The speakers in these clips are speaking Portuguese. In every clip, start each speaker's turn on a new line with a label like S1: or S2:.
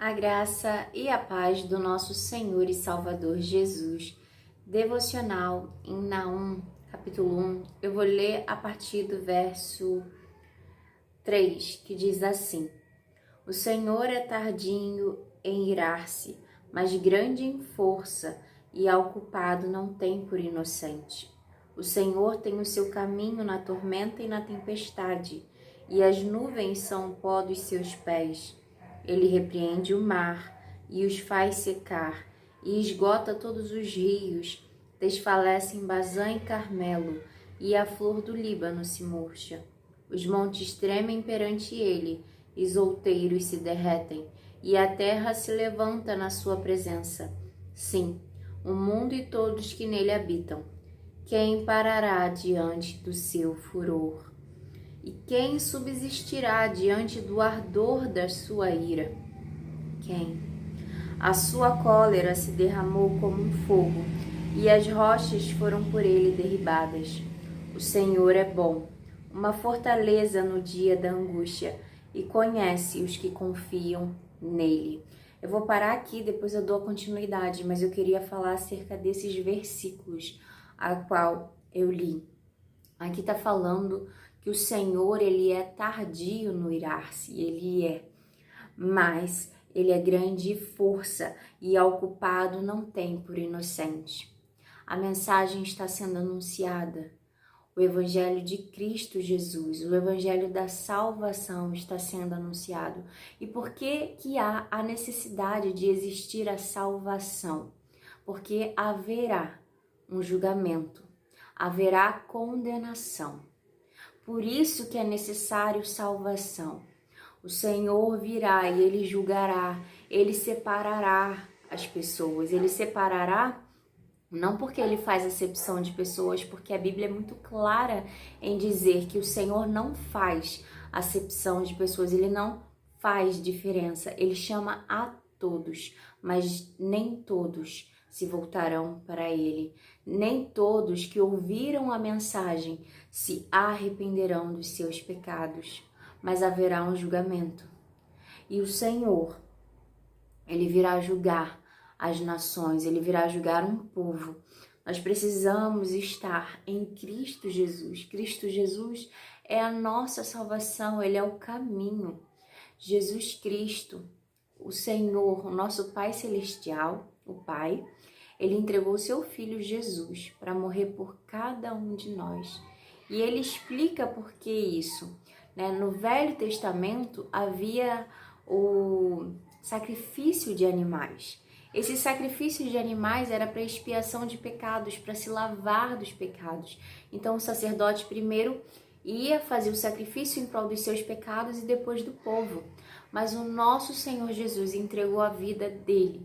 S1: A graça e a paz do nosso Senhor e Salvador Jesus. Devocional em Naum, capítulo 1. Eu vou ler a partir do verso 3, que diz assim: O Senhor é tardio em irar-se, mas grande em força, e ao culpado não tem por inocente. O Senhor tem o seu caminho na tormenta e na tempestade, e as nuvens são o pó dos seus pés. Ele repreende o mar e os faz secar, e esgota todos os rios, desfalecem Bazã e Carmelo, e a flor do Líbano se murcha. Os montes tremem perante ele, e outeiros se derretem, e a terra se levanta na sua presença. Sim, o mundo e todos que nele habitam. Quem parará diante do seu furor? E quem subsistirá diante do ardor da sua ira? Quem? A sua cólera se derramou como um fogo, e as rochas foram por ele derribadas. O Senhor é bom, uma fortaleza no dia da angústia, e conhece os que confiam nele. Eu vou parar aqui, depois eu dou a continuidade, mas eu queria falar acerca desses versículos a qual eu li. Aqui está falando que o Senhor, ele é tardio no irar-se, ele é, mas ele é grande força e ao culpado não tem por inocente. A mensagem está sendo anunciada. O Evangelho de Cristo Jesus, o Evangelho da salvação está sendo anunciado. E por que há a necessidade de existir a salvação? Porque haverá um julgamento, haverá condenação. Por isso que é necessário salvação. O Senhor virá e ele julgará, ele separará as pessoas, ele separará. Não porque ele faz acepção de pessoas, porque a Bíblia é muito clara em dizer que o Senhor não faz acepção de pessoas, ele não faz diferença, ele chama a todos, mas nem todos se voltarão para ele. Nem todos que ouviram a mensagem se arrependerão dos seus pecados, mas haverá um julgamento. E o Senhor, ele virá julgar as nações, ele virá julgar um povo. Nós precisamos estar em Cristo Jesus. Cristo Jesus é a nossa salvação, ele é o caminho. Jesus Cristo, o Senhor, o nosso Pai Celestial, o Pai, ele entregou o seu Filho Jesus para morrer por cada um de nós. E ele explica por que isso. No Velho Testamento havia o sacrifício de animais. Esse sacrifício de animais era para expiação de pecados, para se lavar dos pecados. Então o sacerdote primeiro ia fazer o sacrifício em prol dos seus pecados e depois do povo. Mas o nosso Senhor Jesus entregou a vida dele.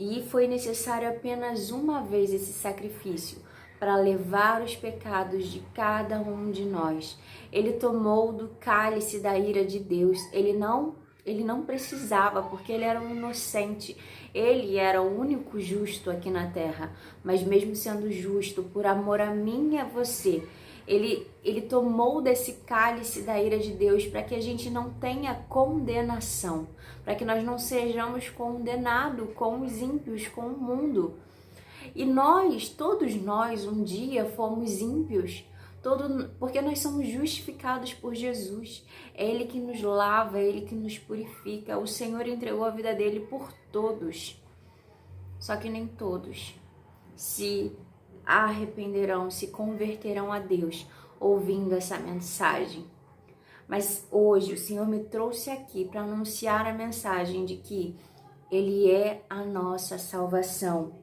S1: E foi necessário apenas uma vez esse sacrifício para levar os pecados de cada um de nós. Ele tomou do cálice da ira de Deus. Ele não precisava, porque ele era um inocente. Ele era o único justo aqui na terra. Mas mesmo sendo justo, por amor a mim e a você, ele tomou desse cálice da ira de Deus para que a gente não tenha condenação, para que nós não sejamos condenados com os ímpios, com o mundo. E todos nós, um dia fomos ímpios, porque nós somos justificados por Jesus. É Ele que nos lava, é Ele que nos purifica. O Senhor entregou a vida dele por todos. Só que nem todos se arrependerão, se converterão a Deus ouvindo essa mensagem. Mas hoje o Senhor me trouxe aqui para anunciar a mensagem de que Ele é a nossa salvação.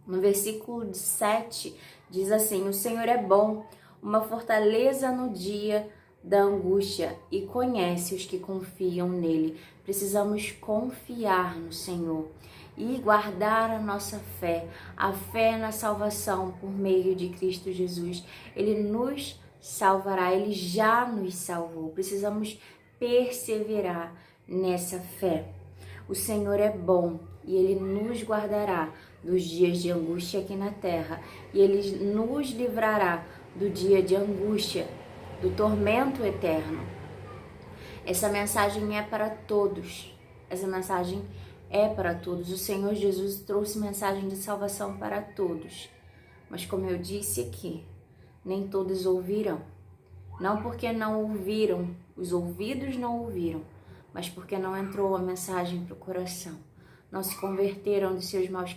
S1: No versículo 7 diz assim: O Senhor é bom, uma fortaleza no dia da angústia, e conhece os que confiam nele. Precisamos confiar no Senhor e guardar a nossa fé, a fé na salvação por meio de Cristo Jesus. Ele nos salvará, ele já nos salvou. Precisamos perseverar nessa fé. O Senhor é bom e ele nos guardará dos dias de angústia aqui na terra, e ele nos livrará do dia de angústia, do tormento eterno. Essa mensagem é para todos. essa mensagem é para todos. O Senhor Jesus trouxe mensagem de salvação para todos. Mas como eu disse aqui, nem todos ouvirão. Não porque não ouviram, os ouvidos não ouviram, mas porque não entrou a mensagem para o coração. Não se converteram dos seus maus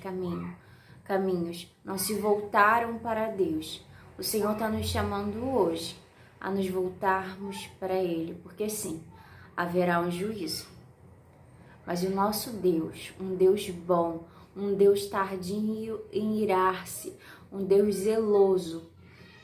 S1: caminhos, não se voltaram para Deus. O Senhor está nos chamando hoje a nos voltarmos para Ele, porque sim, haverá um juízo. Mas o nosso Deus, um Deus bom, um Deus tardio em irar-se, um Deus zeloso,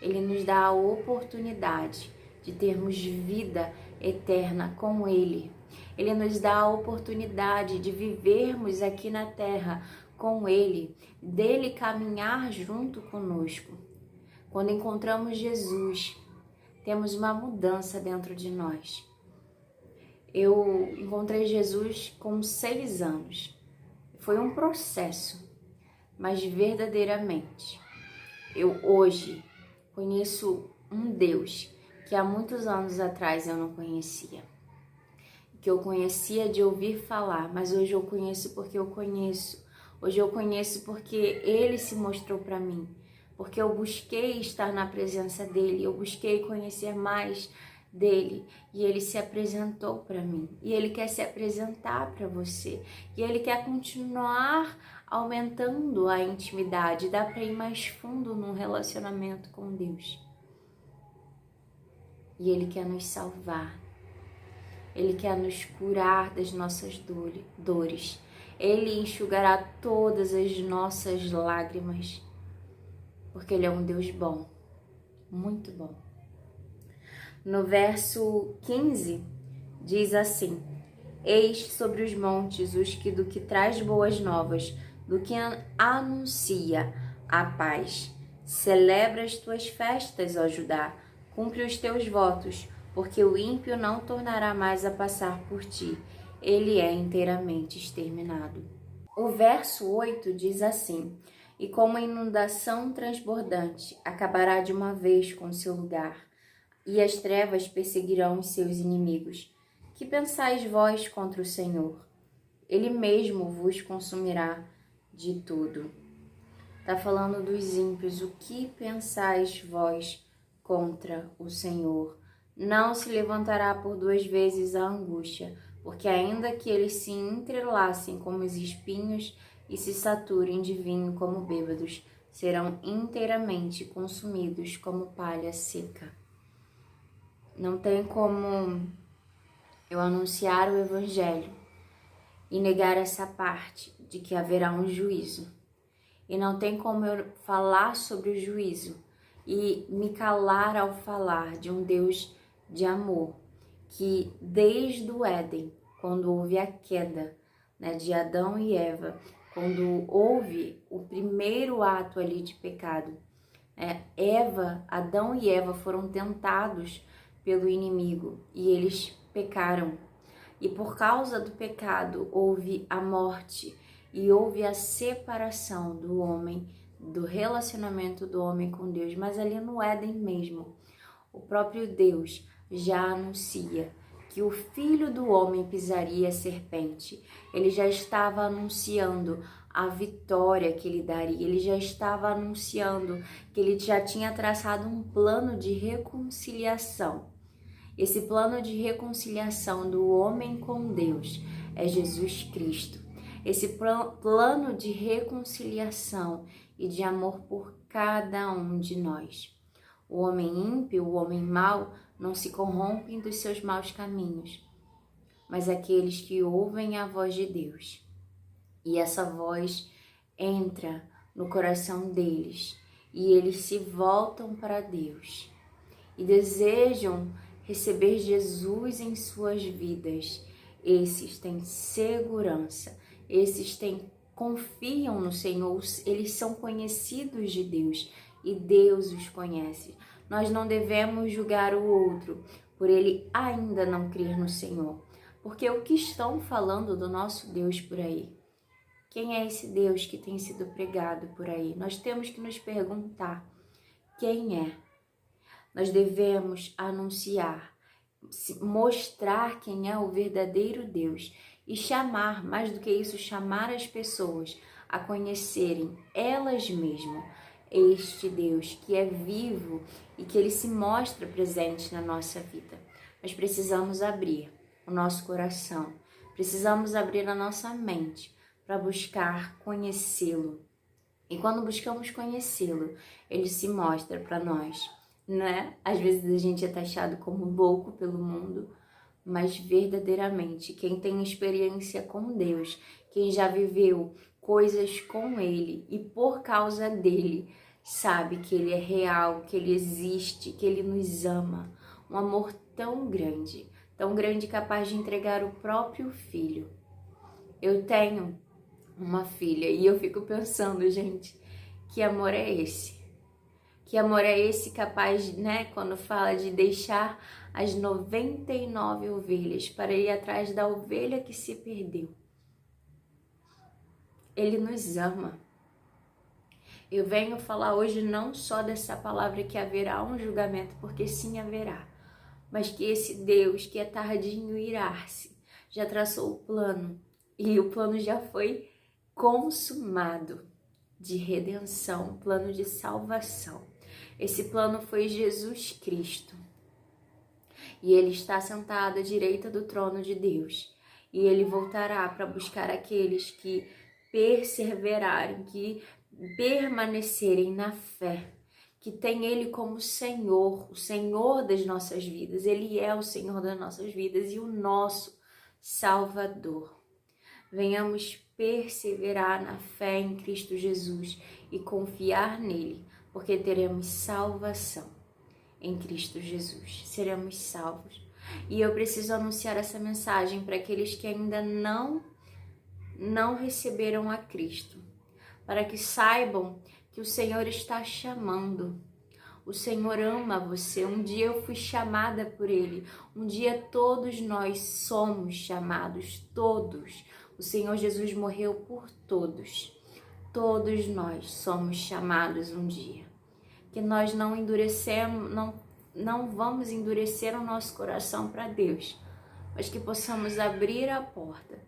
S1: Ele nos dá a oportunidade de termos vida eterna com Ele. Ele nos dá a oportunidade de vivermos aqui na terra com Ele, dele caminhar junto conosco. Quando encontramos Jesus, temos uma mudança dentro de nós. Eu encontrei Jesus com 6 anos. Foi um processo, mas verdadeiramente. Eu hoje conheço um Deus que há muitos anos atrás eu não conhecia. Que eu conhecia de ouvir falar, mas hoje eu conheço porque eu conheço. Hoje eu conheço porque Ele se mostrou para mim. Porque eu busquei estar na presença dEle, eu busquei conhecer mais dEle. E Ele se apresentou para mim. E Ele quer se apresentar para você. E Ele quer continuar aumentando a intimidade. Dá para ir mais fundo num relacionamento com Deus. E Ele quer nos salvar. Ele quer nos curar das nossas dores. Ele enxugará todas as nossas lágrimas. Porque Ele é um Deus bom. Muito bom. No verso 15, diz assim: Eis sobre os montes os que do que traz boas novas, do que anuncia a paz. Celebra as tuas festas, ó Judá, cumpre os teus votos, porque o ímpio não tornará mais a passar por ti, ele é inteiramente exterminado. O verso 8 diz assim: E como a inundação transbordante acabará de uma vez com seu lugar, e as trevas perseguirão os seus inimigos. Que pensais vós contra o Senhor? Ele mesmo vos consumirá de tudo. Está falando dos ímpios. O que pensais vós contra o Senhor? Não se levantará por 2 vezes a angústia, porque ainda que eles se entrelacem como os espinhos e se saturem de vinho como bêbados, serão inteiramente consumidos como palha seca. Não tem como eu anunciar o Evangelho e negar essa parte de que haverá um juízo. E não tem como eu falar sobre o juízo e me calar ao falar de um Deus de amor, que desde o Éden, quando houve a queda, de Adão e Eva, quando houve o primeiro ato ali de pecado, Adão e Eva foram tentados pelo inimigo e eles pecaram. E por causa do pecado houve a morte e houve a separação do homem, do relacionamento do homem com Deus. Mas ali no Éden mesmo, o próprio Deus já anuncia que o Filho do Homem pisaria a serpente. Ele já estava anunciando a vitória que ele daria. Ele já estava anunciando que ele já tinha traçado um plano de reconciliação. Esse plano de reconciliação do homem com Deus é Jesus Cristo. Esse plano de reconciliação e de amor por cada um de nós. O homem ímpio, o homem mau, não se corrompem dos seus maus caminhos, mas aqueles que ouvem a voz de Deus. E essa voz entra no coração deles e eles se voltam para Deus e desejam receber Jesus em suas vidas. Esses têm segurança, esses confiam no Senhor, eles são conhecidos de Deus e Deus os conhece. Nós não devemos julgar o outro por ele ainda não crer no Senhor, porque o que estão falando do nosso Deus por aí? Quem é esse Deus que tem sido pregado por aí? Nós temos que nos perguntar quem é. Nós devemos anunciar, mostrar quem é o verdadeiro Deus e chamar, mais do que isso, chamar as pessoas a conhecerem elas mesmas este Deus que é vivo e que Ele se mostra presente na nossa vida. Mas precisamos abrir o nosso coração, precisamos abrir a nossa mente para buscar conhecê-lo. E quando buscamos conhecê-lo, Ele se mostra para nós, né? Às vezes a gente é taxado como louco pelo mundo, mas verdadeiramente quem tem experiência com Deus, quem já viveu coisas com Ele e por causa dele, sabe que Ele é real, que Ele existe, que Ele nos ama. Um amor tão grande, capaz de entregar o próprio Filho. Eu tenho uma filha e eu fico pensando, gente, que amor é esse? Que amor é esse capaz, né, quando fala de deixar as 99 ovelhas para ir atrás da ovelha que se perdeu? Ele nos ama. Eu venho falar hoje não só dessa palavra que haverá um julgamento, porque sim haverá, mas que esse Deus que é tardinho irar-se já traçou o plano e o plano já foi consumado de redenção, plano de salvação. Esse plano foi Jesus Cristo. E Ele está sentado à direita do trono de Deus. E Ele voltará para buscar aqueles que perseverarem, que permanecerem na fé, que tem Ele como Senhor, o Senhor das nossas vidas. Ele é o Senhor das nossas vidas e o nosso Salvador. Venhamos perseverar na fé em Cristo Jesus e confiar nele, porque teremos salvação em Cristo Jesus. Seremos salvos. E eu preciso anunciar essa mensagem para aqueles que ainda não receberam a Cristo, para que saibam que o Senhor está chamando. O Senhor ama você. Um dia eu fui chamada por Ele. Um dia todos nós somos chamados, todos. O Senhor Jesus morreu por todos. Todos nós somos chamados um dia. Que nós não endurecemos, não vamos endurecer o nosso coração para Deus, mas que possamos abrir a porta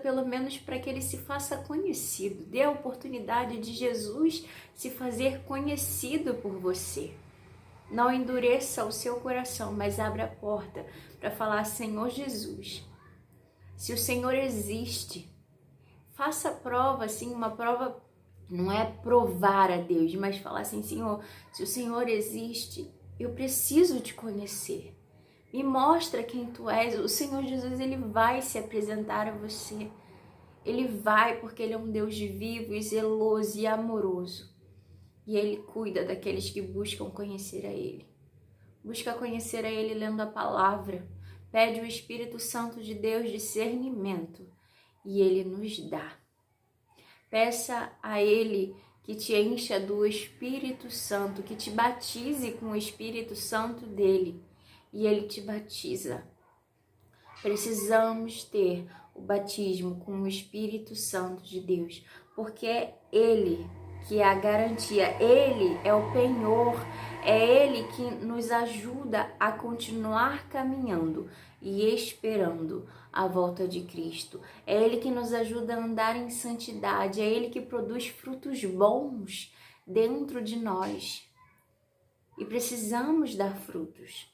S1: pelo menos para que Ele se faça conhecido. Dê a oportunidade de Jesus se fazer conhecido por você. Não endureça o seu coração, mas abra a porta para falar: Senhor Jesus, se o Senhor existe, faça prova, assim, uma prova, não é provar a Deus, mas falar assim: Senhor, se o Senhor existe, eu preciso te conhecer. Me mostra quem tu és. O Senhor Jesus, Ele vai se apresentar a você. Ele vai, porque Ele é um Deus vivo e zeloso e amoroso. E Ele cuida daqueles que buscam conhecer a Ele. Busca conhecer a Ele lendo a palavra. Pede o Espírito Santo de Deus discernimento e Ele nos dá. Peça a Ele que te encha do Espírito Santo, que te batize com o Espírito Santo dele. E Ele te batiza. Precisamos ter o batismo com o Espírito Santo de Deus, porque é Ele que é a garantia, Ele é o penhor, é Ele que nos ajuda a continuar caminhando e esperando a volta de Cristo. É Ele que nos ajuda a andar em santidade, é Ele que produz frutos bons dentro de nós. E precisamos dar frutos.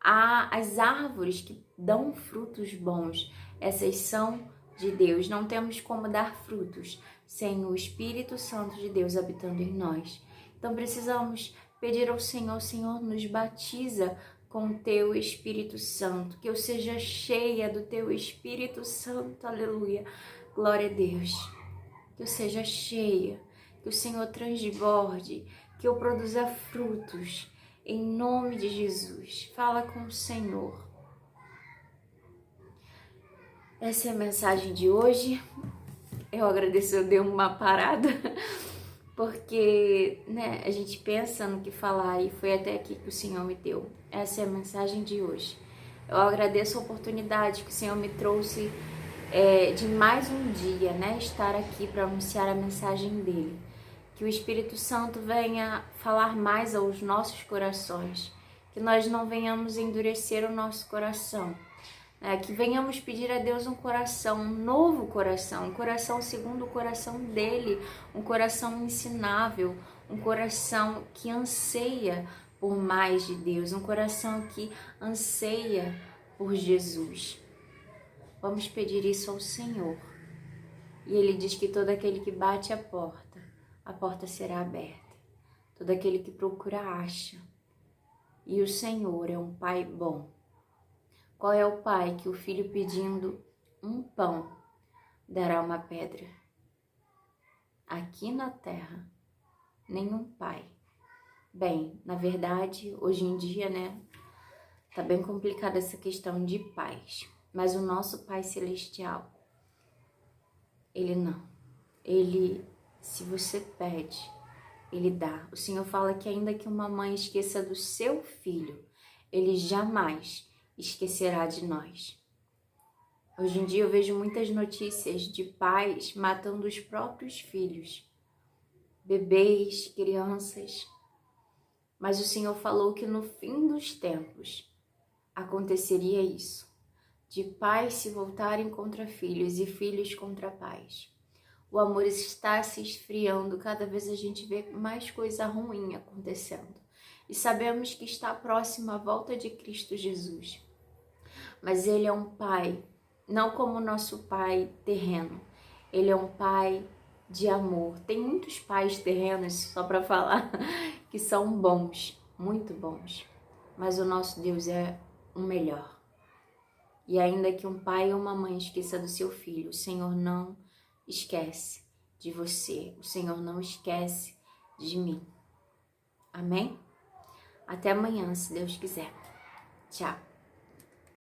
S1: As árvores que dão frutos bons, essas são de Deus. Não temos como dar frutos sem o Espírito Santo de Deus habitando em nós. Então precisamos pedir ao Senhor: Senhor, nos batiza com o Teu Espírito Santo, que eu seja cheia do Teu Espírito Santo, aleluia, glória a Deus, que eu seja cheia, que o Senhor transborde, que eu produza frutos, em nome de Jesus. Fala com o Senhor. Essa é a mensagem de hoje. Eu agradeço, eu dei uma parada, porque a gente pensa no que falar e foi até aqui que o Senhor me deu. Essa é a mensagem de hoje. Eu agradeço a oportunidade que o Senhor me trouxe de mais um dia, estar aqui para anunciar a mensagem dele. Que o Espírito Santo venha falar mais aos nossos corações, que nós não venhamos endurecer o nosso coração, Que venhamos pedir a Deus um coração, um novo coração, um coração segundo o coração dele, um coração ensinável, um coração que anseia por mais de Deus, um coração que anseia por Jesus. Vamos pedir isso ao Senhor. E ele diz que todo aquele que bate a porta será aberta. Todo aquele que procura acha. E o Senhor é um Pai bom. Qual é o pai que o filho pedindo um pão dará uma pedra? Aqui na terra, nenhum pai. Bem, na verdade, hoje em dia, tá bem complicada essa questão de pais. Mas o nosso Pai Celestial, ele não. Ele, se você pede, ele dá. O Senhor fala que ainda que uma mãe esqueça do seu filho, ele jamais esquecerá de nós. Hoje em dia eu vejo muitas notícias de pais matando os próprios filhos, bebês, crianças. Mas o Senhor falou que no fim dos tempos aconteceria isso, de pais se voltarem contra filhos e filhos contra pais. O amor está se esfriando, cada vez a gente vê mais coisa ruim acontecendo. E sabemos que está próxima a volta de Cristo Jesus. Mas Ele é um Pai, não como o nosso Pai terreno. Ele é um Pai de amor. Tem muitos pais terrenos, só para falar, que são bons, muito bons. Mas o nosso Deus é o melhor. E ainda que um pai ou uma mãe esqueça do seu filho, o Senhor não esquece de você. O Senhor não esquece de mim. Amém? Até amanhã, se Deus quiser. Tchau.